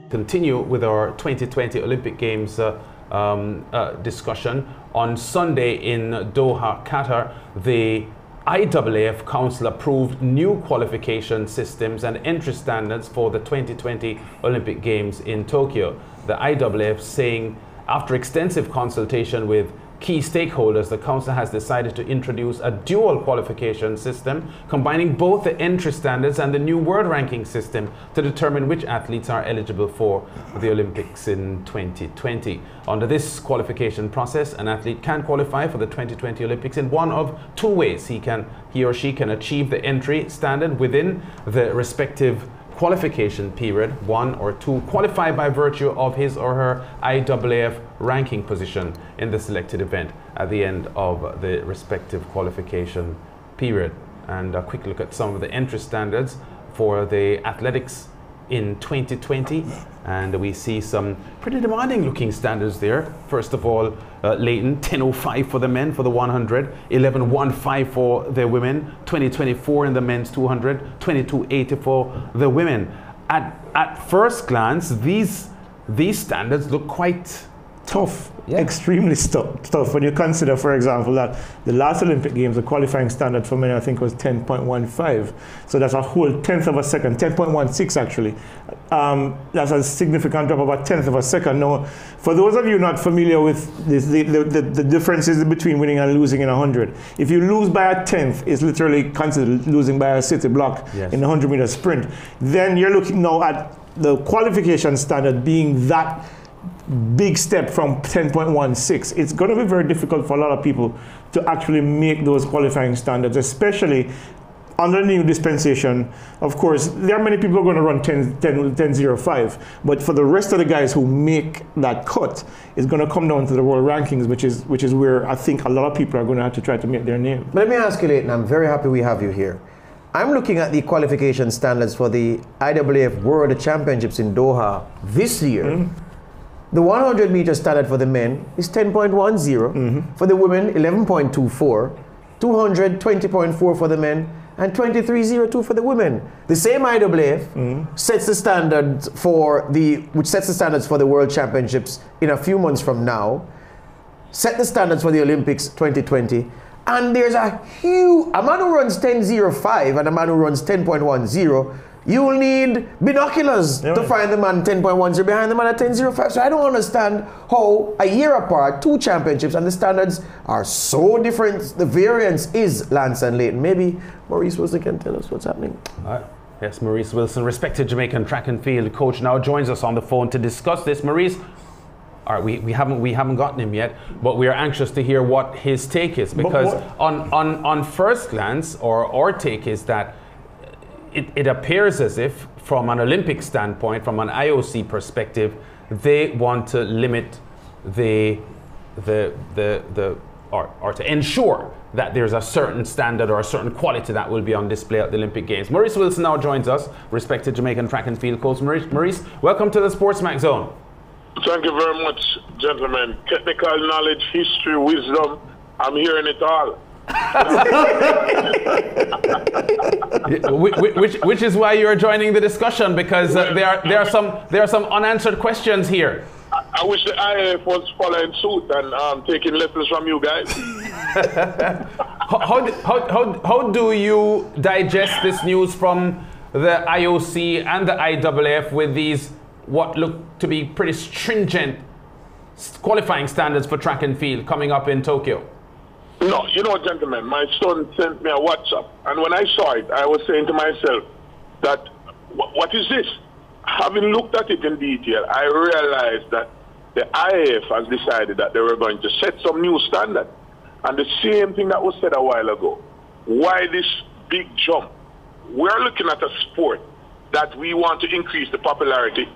Continue with our 2020 Olympic Games discussion. On Sunday in Doha, Qatar, the IAAF Council approved new qualification systems and entry standards for the 2020 Olympic Games in Tokyo. The IAAF saying, after extensive consultation with key stakeholders, the Council has decided to introduce a dual qualification system combining both the entry standards and the new world ranking system to determine which athletes are eligible for the Olympics in 2020. Under this qualification process, an athlete can qualify for the 2020 Olympics in one of two ways. He or she can achieve the entry standard within the respective qualification period, 1 or 2, qualify by virtue of his or her IAAF ranking position in the selected event at the end of the respective qualification period. And a quick look at some of the entry standards for the athletics in 2020, and we see some pretty demanding looking standards there. First of all, Leighton, 10:05 for the men for the 100, 11:15 for the women, 20:24 in the men's 200, 22:80 for the women. At first glance, these standards look quite tough, extremely tough. When you consider, for example, that the last Olympic Games, the qualifying standard for men, I think, was 10.15. So that's a whole tenth of a second, 10.16 actually. That's a significant drop of a tenth of a second. Now, for those of you not familiar with this, the differences between winning and losing in 100, if you lose by a tenth, it's literally considered losing by a city block in the 100-meter sprint. Then you're looking now at the qualification standard being that big step from 10.16. It's going to be very difficult for a lot of people to actually make those qualifying standards, especially under the new dispensation. Of course, there are many people who are going to run 10.05, but for the rest of the guys who make that cut, it's going to come down to the world rankings, which is where I think a lot of people are going to have to try to make their name. Let me ask you, Leighton, I'm very happy we have you here. I'm looking at the qualification standards for the IAAF World Championships in Doha this year. The 100-meter standard for the men is 10.10. For the women, 11.24. 200, 20.4 for the men, and 23.02 for the women. The same IAAF sets the standards for which sets the standards for the World Championships in a few months from now. Set the standards for the Olympics 2020. And there's a man who runs 10.05 and a man who runs 10.10. You'll need binoculars to find the man 10.10 behind the man at 10.05. So I don't understand how a year apart, two championships, and the standards are so different. The variance is Lance and Leighton. Maybe Maurice Wilson can tell us what's happening. Yes, Maurice Wilson, respected Jamaican track and field coach, now joins us on the phone to discuss this. Maurice, all right, we haven't gotten him yet, but we are anxious to hear what his take is, because on first glance, our take is that it appears as if, from an Olympic standpoint, from an IOC perspective, they want to limit or to ensure that there's a certain standard or a certain quality that will be on display at the Olympic Games. Maurice Wilson now joins us, respected Jamaican track and field coach. Maurice, welcome to the SportsMax Zone. Thank you very much, gentlemen. Technical knowledge, history, wisdom, I'm hearing it all. which is why you're joining the discussion, because there are some unanswered questions here. I wish the IAF was following suit and taking lessons from you guys. How do you digest this news from the IOC and the IAAF with these what look to be pretty stringent qualifying standards for track and field coming up in Tokyo? No, you know, gentlemen, my son sent me a WhatsApp, and when I saw it, I was saying to myself that, what is this? Having looked at it in detail, I realized that the IAF has decided that they were going to set some new standard. And the same thing that was said a while ago. Why this big jump? We're looking at a sport that we want to increase the popularity,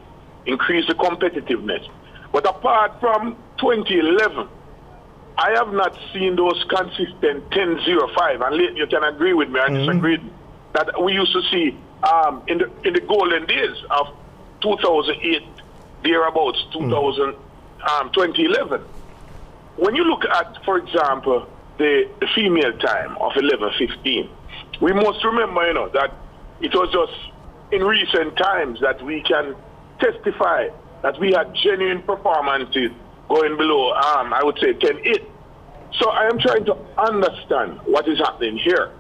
increase the competitiveness. But apart from 2011, I have not seen those consistent 10.05, and you can agree with me, I disagree, that we used to see in the golden days of 2008, thereabouts, 2011. When you look at, for example, the female time of 11:15, we must remember, you know, that it was just in recent times that we can testify that we had genuine performances going below, I would say 10-8. So I am trying to understand what is happening here.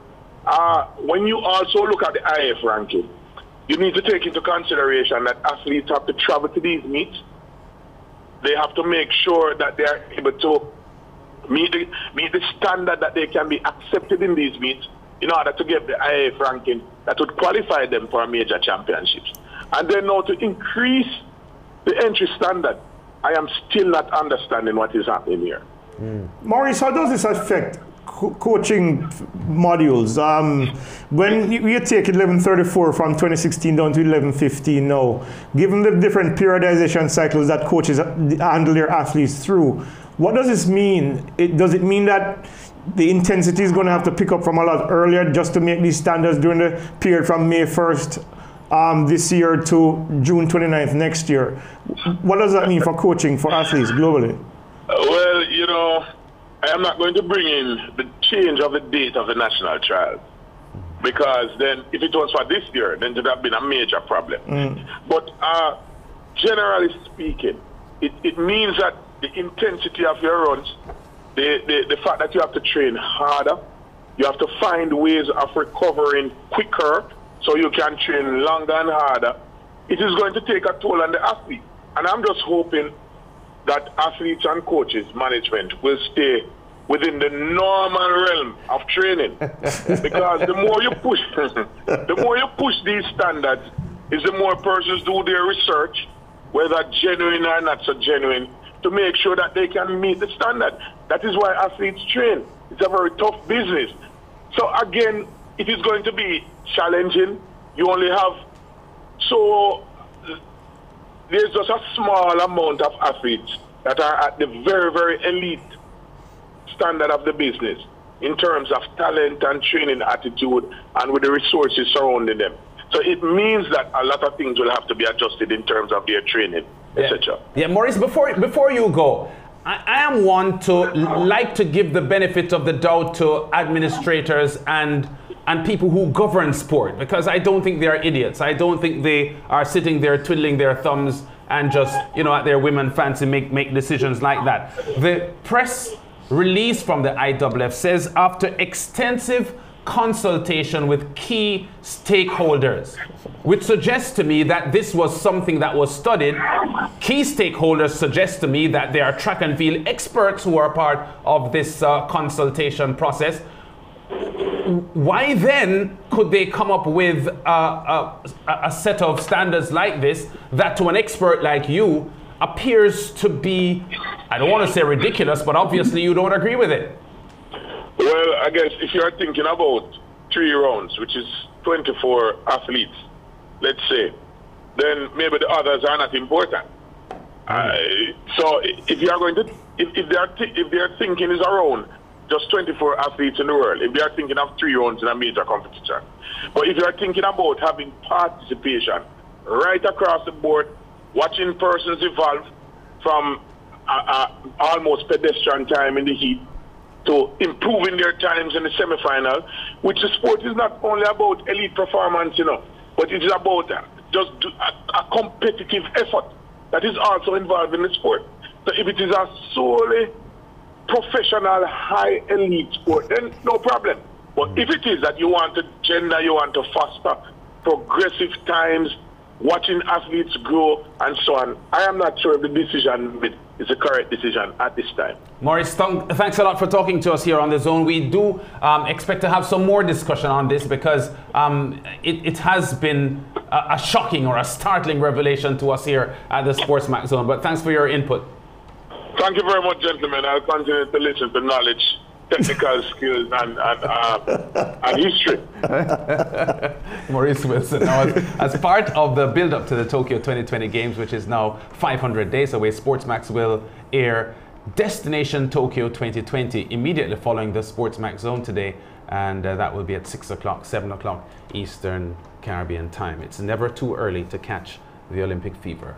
When you also look at the IF ranking, you need to take into consideration that athletes have to travel to these meets. They have to make sure that they are able to meet the standard that they can be accepted in these meets in order to get the IF ranking that would qualify them for major championships. And then now to increase the entry standard, I am still not understanding what is happening here. Maurice, how does this affect coaching modules? When you take 1134 from 2016 down to 1115 now, given the different periodization cycles that coaches handle their athletes through, what does this mean? Does it mean that the intensity is going to have to pick up from a lot earlier just to make these standards during the period from May 1st this year to June 29th next year? What does that mean for coaching for athletes globally? Well, you know, I am not going to bring in the change of the date of the national trial, because then if it was for this year, then it would have been a major problem. But generally speaking, it means that the intensity of your runs, the fact that you have to train harder, you have to find ways of recovering quicker so you can train longer and harder, it is going to take a toll on the athlete. And I'm just hoping that athletes and coaches, management, will stay within the normal realm of training. Because the more you push these standards, is the more persons do their research, whether genuine or not so genuine, to make sure that they can meet the standard. That is why athletes train. It's a very tough business. So again, it is going to be challenging. You only have, so there's just a small amount of athletes that are at the very, very elite standard of the business in terms of talent and training attitude and with the resources surrounding them. So it means that a lot of things will have to be adjusted in terms of their training, etc. Yeah, Maurice, before you go, I am one to like to give the benefit of the doubt to administrators and people who govern sport, because I don't think they are idiots. I don't think they are sitting there twiddling their thumbs and just, you know, at their whim and fancy make decisions like that. The press release from the IAAF says, after extensive consultation with key stakeholders, which suggests to me that this was something that was studied. Key stakeholders suggest to me that they are track and field experts who are part of this consultation process. Why then could they come up with a set of standards like this that to an expert like you appears to be, I don't want to say ridiculous, but obviously you don't agree with it? Well, I guess if you're thinking about 3 rounds, which is 24 athletes, let's say, then maybe the others are not important. So if you are going to, if their thinking is around just 24 athletes in the world, if they are thinking of 3 rounds in a major competition, but if you are thinking about having participation right across the board, watching persons evolve from almost pedestrian time in the heat to improving their times in the semi-final, which the sport is not only about elite performance, you know, but it is about just a competitive effort that is also involved in the sport. So if it is a solely professional, high elite sport, then no problem. But if it is that you want to gender, you want to foster progressive times, watching athletes grow and so on, I am not sure if the decision is the correct decision at this time. Maurice, thanks a lot for talking to us here on The Zone. We do expect to have some more discussion on this, because it has been a shocking or a startling revelation to us here at the SportsMax Zone. But thanks for your input. Thank you very much, gentlemen. I'll continue to listen to knowledge, technical skills, and history. Maurice Wilson. Now, as part of the build-up to the Tokyo 2020 Games, which is now 500 days away, SportsMax will air Destination Tokyo 2020 immediately following the SportsMax Zone today, and that will be at 6 o'clock, 7 o'clock Eastern Caribbean time. It's never too early to catch the Olympic fever.